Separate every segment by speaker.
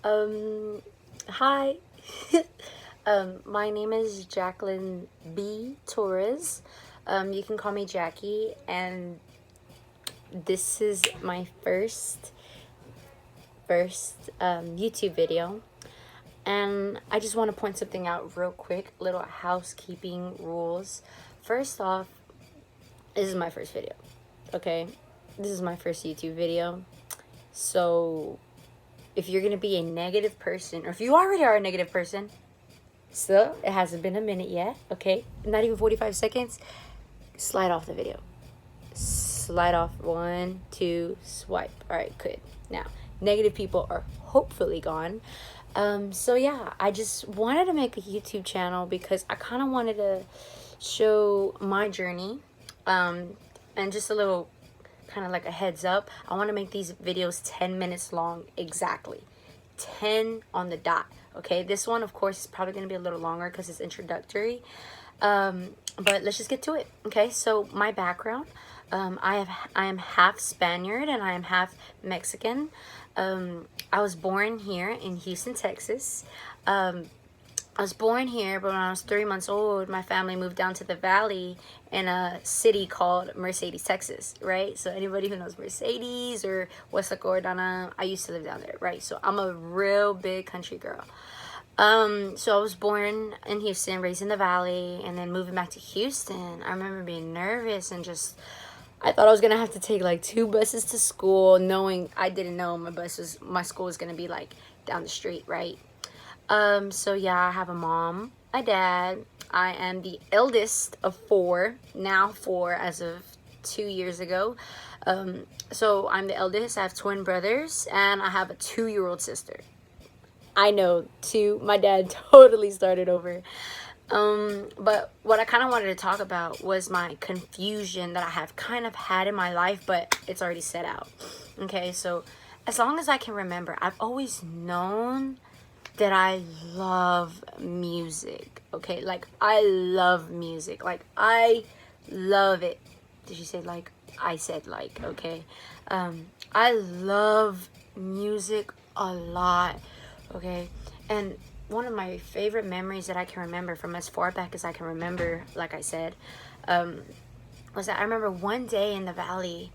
Speaker 1: Um, Hi. My name is Jacqueline B. Torrez. You can call me Jackie, and this is my first YouTube video. And I just want to point something out real quick, little housekeeping rules. First off, this is my first video, okay? This is my first YouTube video. So if you're gonna be a negative person, or if you already are a negative person, still, it hasn't been a minute yet, okay? Not even 45 seconds. Slide off the video. Slide off. 1, 2, swipe. All right, good. Now, negative people are hopefully gone. So yeah, I just wanted to make a YouTube channel because I kind of wanted to show my journey. And just a little kind of like a heads up, I want to make these videos 10 minutes long exactly. 10 on the dot. Okay, this one of course is probably going to be a little longer because it's introductory, but let's just get to it. Okay, so my background, I am half Spaniard and I am half Mexican. I was born here in Houston, Texas. I was born here, but when I was 3 months old, my family moved down to the valley in a city called Mercedes, Texas, right? So anybody who knows Mercedes or West La Gordana, I used to live down there, right? So I'm a real big country girl. So I was born in Houston, raised in the valley, and then moving back to Houston. I remember being nervous and just, I thought I was gonna have to take like 2 buses to school, knowing I didn't know my school was gonna be like down the street, right? So yeah, I have a mom, a dad. I am the eldest of 4, now 4 as of 2 years ago. So I'm the eldest. I have twin brothers and I have a 2-year-old sister. I know, 2. My dad totally started over. But what I kind of wanted to talk about was my confusion that I have kind of had in my life, but it's already set out. Okay, so as long as I can remember, I've always known that I love music. Okay, like I love music. Like I love it. Did you say like? I said like, okay. I love music a lot. Okay, and one of my favorite memories that I can remember from as far back as I can remember, like I said, was that I remember one day in the valley,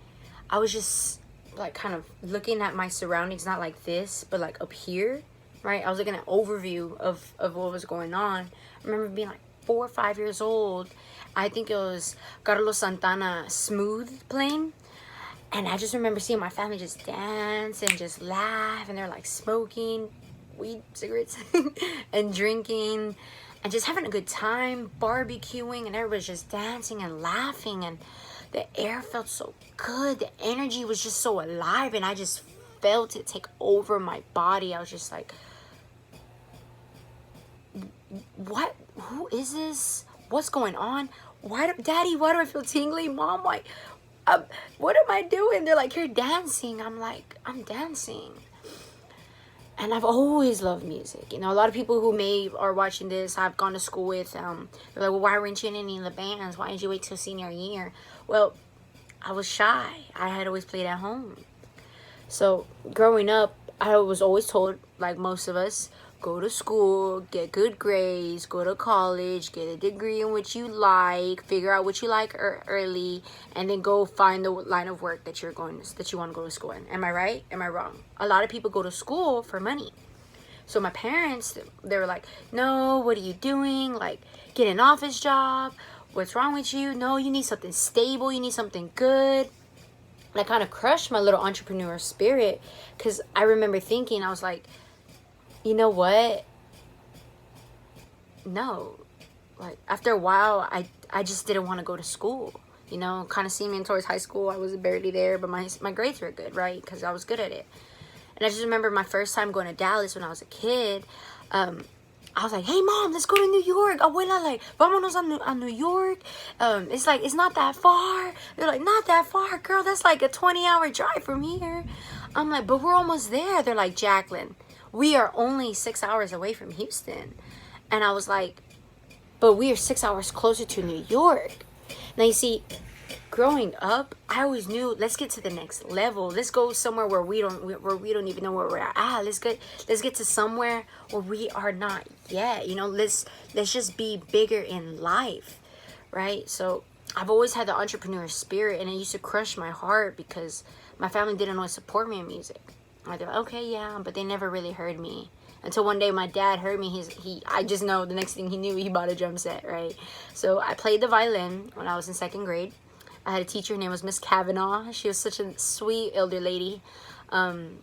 Speaker 1: I was just like kind of looking at my surroundings, not like this, but like up here, right? I was looking at an overview of what was going on. I remember being like 4 or 5 years old. I think it was Carlos Santana Smooth playing. And I just remember seeing my family just dance and just laugh. And they're like smoking weed, cigarettes, and drinking. And just having a good time, barbecuing. And everybody's just dancing and laughing. And the air felt so good. The energy was just so alive. And I just felt it take over my body. I was just like, what? Who is this? What's going on? Daddy, why do I feel tingly? Mom, why? What am I doing? They're like, you're dancing. I'm like, I'm dancing. And I've always loved music. You know, a lot of people who are watching this, I've gone to school with, they're like, well, why weren't you in any of the bands? Why did you wait till senior year? Well, I was shy. I had always played at home. So growing up, I was always told, like most of us, go to school, get good grades, go to college, get a degree in what you like, figure out what you like early, and then go find the line of work that you want to go to school in. Am I right? Am I wrong? A lot of people go to school for money. So my parents, they were like, no, what are you doing? Like, get an office job. What's wrong with you? No, you need something stable. You need something good. And I kind of crushed my little entrepreneur spirit because I remember thinking, I was like, you know what? No. Like, after a while, I just didn't want to go to school. You know, kind of seeing me in Torrez High School, I was barely there, but my grades were good, right? Because I was good at it. And I just remember my first time going to Dallas when I was a kid. I was like, hey, Mom, let's go to New York. Abuela, like, vámonos a New York. It's like, it's not that far. They're like, not that far, girl. That's like a 20-hour drive from here. I'm like, but we're almost there. They're like, Jacqueline, we are only 6 hours away from Houston. And I was like, but we are 6 hours closer to New York. Now, you see, growing up, I always knew, let's get to the next level. Let's go somewhere where we don't even know where we're at. Let's get to somewhere where we are not yet. You know, let's just be bigger in life, right? So I've always had the entrepreneur spirit, and it used to crush my heart because my family didn't always support me in music. They're like, okay, yeah, but they never really heard me. Until one day my dad heard me. I just know the next thing he knew, he bought a drum set, right? So I played the violin when I was in 2nd grade. I had a teacher, her name was Miss Kavanaugh. She was such a sweet elder lady. And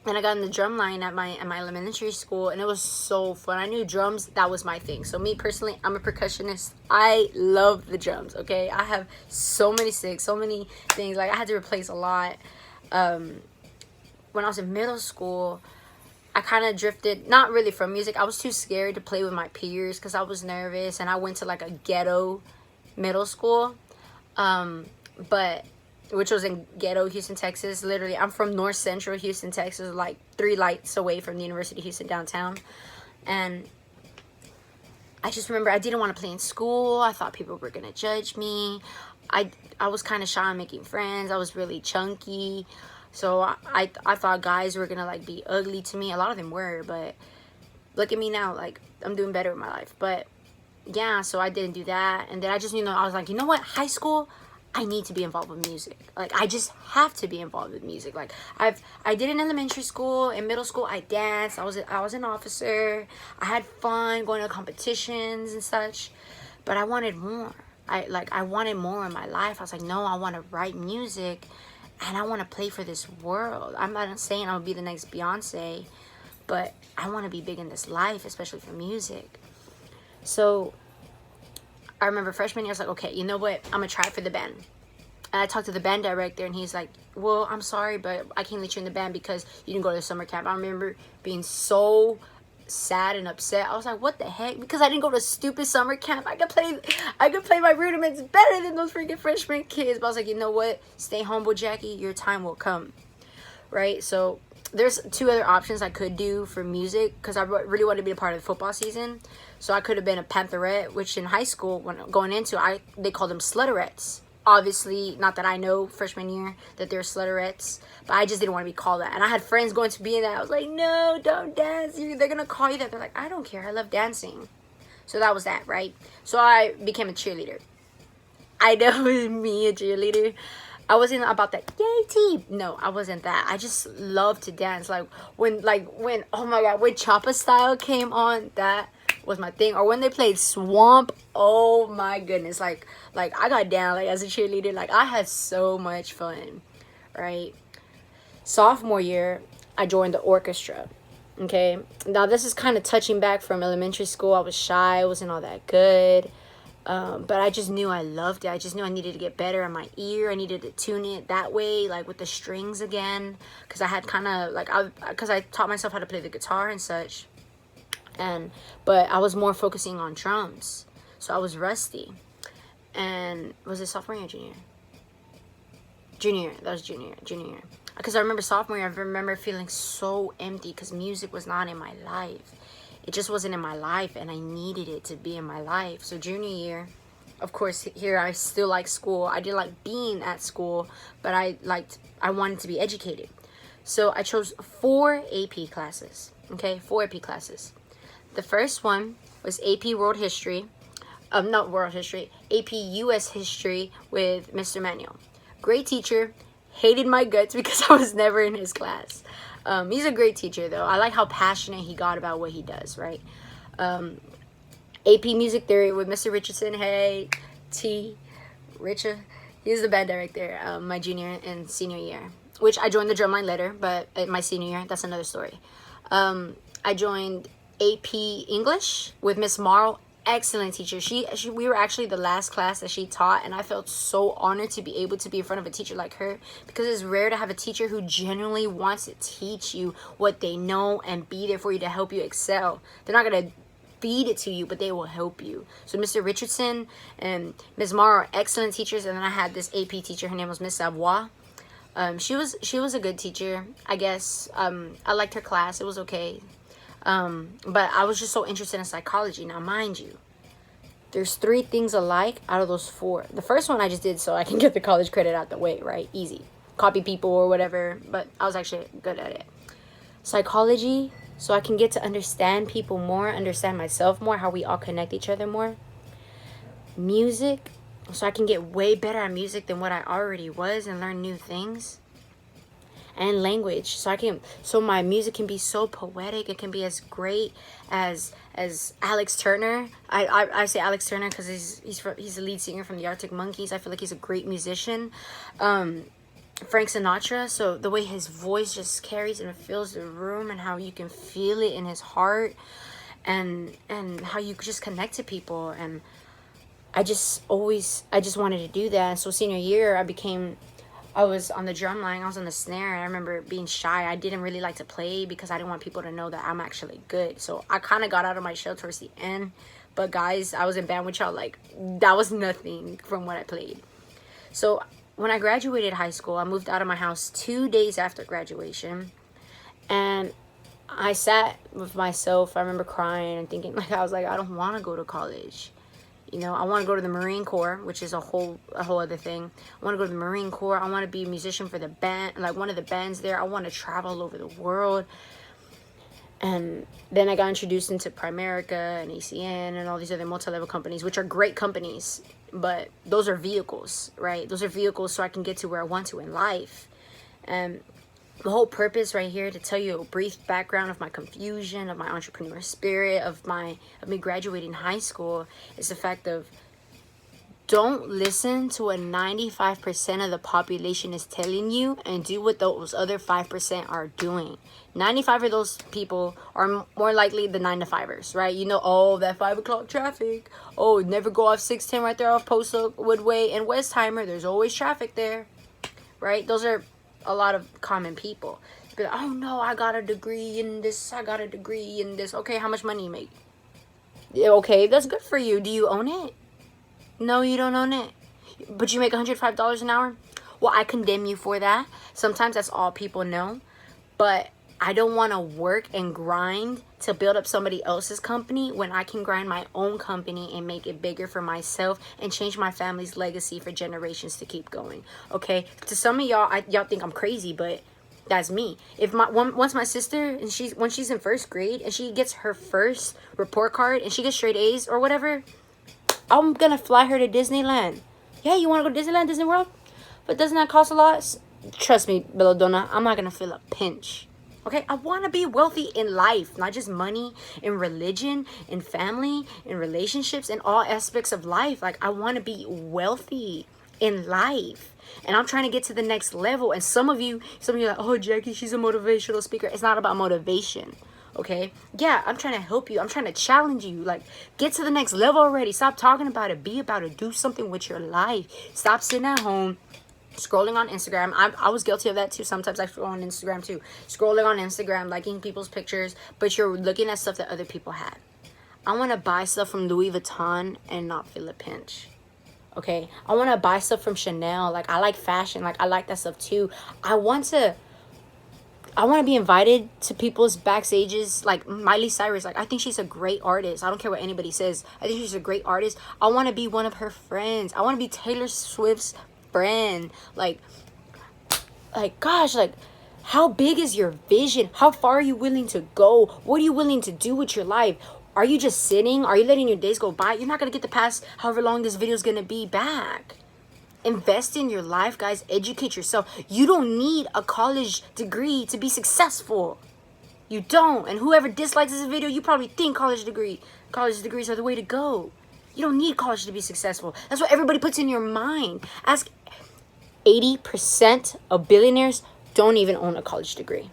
Speaker 1: I got in the drum line at my elementary school, and it was so fun. I knew drums, that was my thing. So me personally, I'm a percussionist. I love the drums, okay? I have so many sticks, so many things. Like, I had to replace a lot. When I was in middle school, I kind of drifted, not really from music. I was too scared to play with my peers because I was nervous, and I went to like a ghetto middle school, which was in ghetto Houston, Texas. Literally, I'm from North Central Houston, Texas, like 3 lights away from the University of Houston downtown. And I just remember I didn't want to play in school. I thought people were gonna judge me. I was kind of shy on making friends. I was really chunky. So I thought guys were gonna like be ugly to me. A lot of them were, but look at me now, like I'm doing better with my life. But yeah, so I didn't do that. And then I just, I was like, you know what, high school, I need to be involved with music. Like, I just have to be involved with music. Like, I did in elementary school. In middle school, I danced. I was an officer. I had fun going to competitions and such. But I wanted more. I wanted more in my life. I was like, no, I want to write music, and I want to play for this world. I'm not saying I'll be the next Beyonce, but I want to be big in this life, especially for music. So I remember freshman year, I was like, okay, you know what? I'm going to try for the band. And I talked to the band director, and he's like, well, I'm sorry, but I can't let you in the band because you didn't go to the summer camp. I remember being so sad and upset. I was like, what the heck? Because I didn't go to stupid summer camp. I could play my rudiments better than those freaking freshman kids. But I was like, you know what? Stay humble, Jackie. Your time will come. Right? So there's 2 other options I could do for music because I really wanted to be a part of the football season. So I could have been a Pantherette, which in high school, when going into, they called them Slutterettes. Obviously, not that I know freshman year that they're Slutterettes, but I just didn't want to be called that. And I had friends going to be in that. I was like, no, don't dance. They're going to call you that. They're like, I don't care. I love dancing. So that was that, right? So I became a cheerleader. I know it was me, a cheerleader. I wasn't about that, yay team. No, I wasn't that. I just loved to dance. Like when, oh my God, when Choppa Style came on, that was my thing. Or when they played Swamp, oh my goodness. Like I got down like as a cheerleader. Like I had so much fun, right? Sophomore year, I joined the orchestra. Okay, now this is kind of touching back from elementary school. I was shy. I wasn't all that good. But I just knew I loved it. I just knew I needed to get better on my ear. I needed to tune it that way, like with the strings again. Because I had kind of, like, because I taught myself how to play the guitar and such. But I was more focusing on drums. So I was rusty. And was it sophomore year or junior? Junior. That was junior year. Because I remember sophomore year, I remember feeling so empty because music was not in my life. It just wasn't in my life, and I needed it to be in my life. So junior year, of course, here I still like school. I didn't like being at school, but I wanted to be educated. So I chose 4 AP classes, okay? 4 AP classes. The first one was AP World History. Not World History, AP US History with Mr. Manuel. Great teacher. Hated my guts because I was never in his class. He's a great teacher, though. I like how passionate he got about what he does, right? AP Music Theory with Mr. Richardson. Hey, Richard. He was the band director my junior and senior year, which I joined the drumline later, but my senior year, that's another story. I joined AP English with Miss Marl. Excellent teacher. We were actually the last class that she taught, and I felt so honored to be able to be in front of a teacher like her, because it's rare to have a teacher who genuinely wants to teach you what they know and be there for you to help you excel. They're not going to feed it to you, but they will help you. So Mr. Richardson and Ms. Mara are excellent teachers, and then I had this AP teacher. Her name was Miss Savoie. She was a good teacher, I guess. I liked her class. It was okay. But I was just so interested in psychology. Now, mind you, There's 3 things alike out of those 4. The first one I just did so I can get the college credit out the way, right? Easy. Copy people or whatever, but I was actually good at it. Psychology, so I can get to understand people more, understand myself more, how we all connect each other more. Music, so I can get way better at music than what I already was and learn new things. And language, so my music can be so poetic. It can be as great as Alex Turner. I say Alex Turner because he's the lead singer from the Arctic Monkeys. I feel like he's a great musician. Frank Sinatra, so the way his voice just carries and fills the room, and how you can feel it in his heart, and how you just connect to people. And I just wanted to do that. So senior year, I was on the drum line, I was on the snare, and I remember being shy. I didn't really like to play because I didn't want people to know that I'm actually good. So I kind of got out of my shell towards the end. But guys, I was in band with y'all, like, that was nothing from what I played. So when I graduated high school, I moved out of my house 2 days after graduation. And I sat with myself. I remember crying and thinking, like, I was like, I don't want to go to college. You know, I want to go to the Marine Corps, which is a whole other thing. I want to go to the Marine Corps. I want to be a musician for the band, like one of the bands there. I want to travel all over the world. And then I got introduced into Primerica and ACN and all these other multi-level companies, which are great companies. But those are vehicles, right? Those are vehicles so I can get to where I want to in life. And the whole purpose right here to tell you a brief background of my confusion, of my entrepreneur spirit, of me graduating high school, is the fact of, don't listen to what 95% of the population is telling you and do what those other 5% are doing. 95 of those people are more likely the 9-to-5ers, right? You know, oh, that 5 o'clock traffic. Oh, never go off 610 right there off Post Woodway and Westheimer. There's always traffic there, right? Those are a lot of common people. Be like, oh no, I got a degree in this, I got a degree in this. Okay, how much money you make? Yeah, okay, that's good for you. Do you own it? No, you don't own it. But you make $105 an hour? Well, I condemn you for that. Sometimes that's all people know. But I don't want to work and grind to build up somebody else's company when I can grind my own company and make it bigger for myself and change my family's legacy for generations to keep going. Okay, to some of y'all, y'all think I'm crazy, but that's me. If once my sister, and when she's in 1st grade and she gets her first report card and she gets straight A's or whatever, I'm gonna fly her to Disneyland. Yeah, you want to go to Disneyland, Disney World? But doesn't that cost a lot? Trust me, Belladonna, I'm not gonna feel a pinch. Okay, I want to be wealthy in life, not just money, in religion, in family, in relationships, in all aspects of life. Like, I want to be wealthy in life. And I'm trying to get to the next level. And some of you are like, oh, Jackie, she's a motivational speaker. It's not about motivation. Okay? Yeah, I'm trying to help you. I'm trying to challenge you. Like, get to the next level already. Stop talking about it. Be about it. Do something with your life. Stop sitting at home scrolling on Instagram. I was guilty of that too. Sometimes I scroll on Instagram too. Scrolling on Instagram, liking people's pictures, but you're looking at stuff that other people had. I want to buy stuff from Louis Vuitton and not feel a pinch. Okay? I want to buy stuff from Chanel. Like, I like fashion. Like, I like that stuff too. I want to be invited to people's backstages. Like Miley Cyrus, like, I think she's a great artist. I don't care what anybody says. I think she's a great artist. I want to be one of her friends. I want to be Taylor Swift's friend. Like gosh, like, how big is your vision? How far are you willing to go? What are you willing to do with your life? Are you just sitting? Are you letting your days go by? You're not gonna get the past however long this video is gonna be back. Invest in your life, guys. Educate yourself. You don't need a college degree to be successful. You don't. And whoever dislikes this video, you probably think college degrees are the way to go. You don't need college to be successful. That's what everybody puts in your mind. Ask 80% of billionaires don't even own a college degree.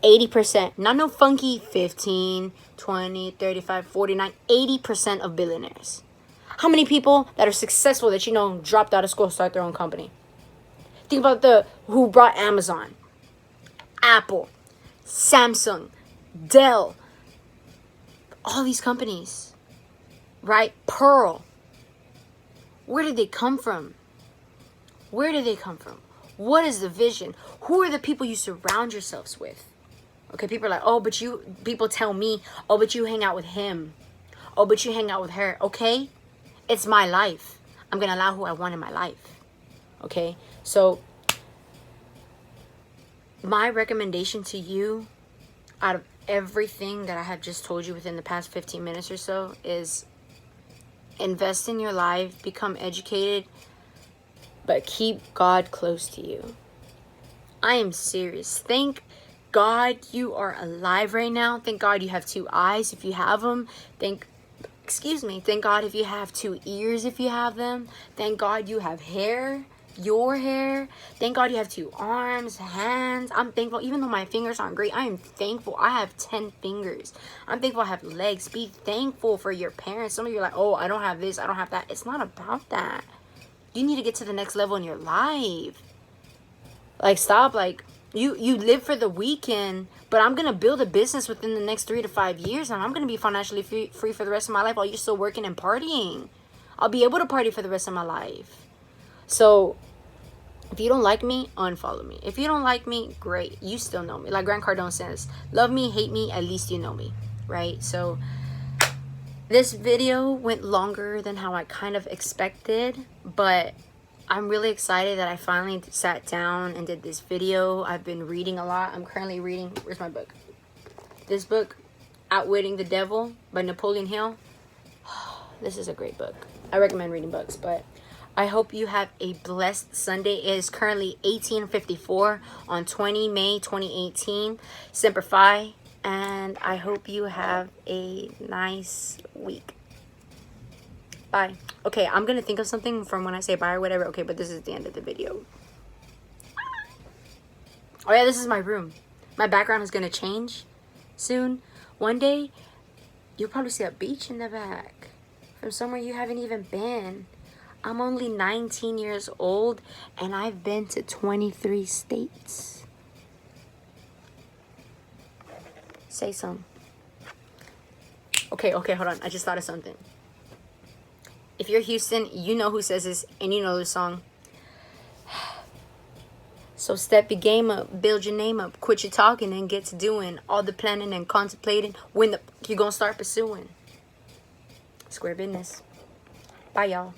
Speaker 1: 80%. Not no funky 15, 20, 35, 49. 80% of billionaires. How many people that are successful that you know dropped out of school, start their own company? Think about who brought Amazon, Apple, Samsung, Dell, all these companies, right? Pearl. Where did they come from? Where did they come from? What is the vision? Who are the people you surround yourselves with? Okay, people are like, oh, but people tell me, oh, but you hang out with him. Oh, but you hang out with her. Okay, it's my life. I'm gonna allow who I want in my life. Okay, so my recommendation to you, out of everything that I have just told you within the past 15 minutes or so, is invest in your life, become educated, but keep God close to you. I am serious. Thank God you are alive right now. Thank God you have 2 eyes if you have them. Thank God if you have 2 ears if you have them. Thank God you have hair, your hair. Thank God you have 2 arms, hands. I'm thankful. Even though my fingers aren't great, I am thankful. I have 10 fingers. I'm thankful I have legs. Be thankful for your parents. Some of you are like, oh, I don't have this, I don't have that. It's not about that. You need to get to the next level in your life. Like, stop. Like, you live for the weekend, but I'm gonna build a business within the next 3 to 5 years, and I'm gonna be financially free for the rest of my life while you're still working and partying. I'll be able to party for the rest of my life. So if you don't like me, unfollow me. If you don't like me, great, you still know me. Like Grant Cardone says, love me, hate me, at least you know me, right? So this video went longer than how I kind of expected, but I'm really excited that I finally sat down and did this video. I've been reading a lot. I'm currently reading, where's my book? This book, Outwitting the Devil by Napoleon Hill. This is a great book. I recommend reading books, but I hope you have a blessed Sunday. It is currently 18:54 on 20 May 2018. Semper Fi, and I hope you have a nice week. Bye. Okay, I'm gonna think of something from when I say bye or whatever. Okay, but this is the end of the video. Oh yeah, this is my room. My background is gonna change soon. One day, you'll probably see a beach in the back from somewhere you haven't even been. I'm only 19 years old, and I've been to 23 states. Say some. Okay, hold on. I just thought of something. If you're Houston, you know who says this, and you know the song. So step your game up, build your name up, quit your talking and get to doing all the planning and contemplating when you're gonna start pursuing. Square business. Bye, y'all.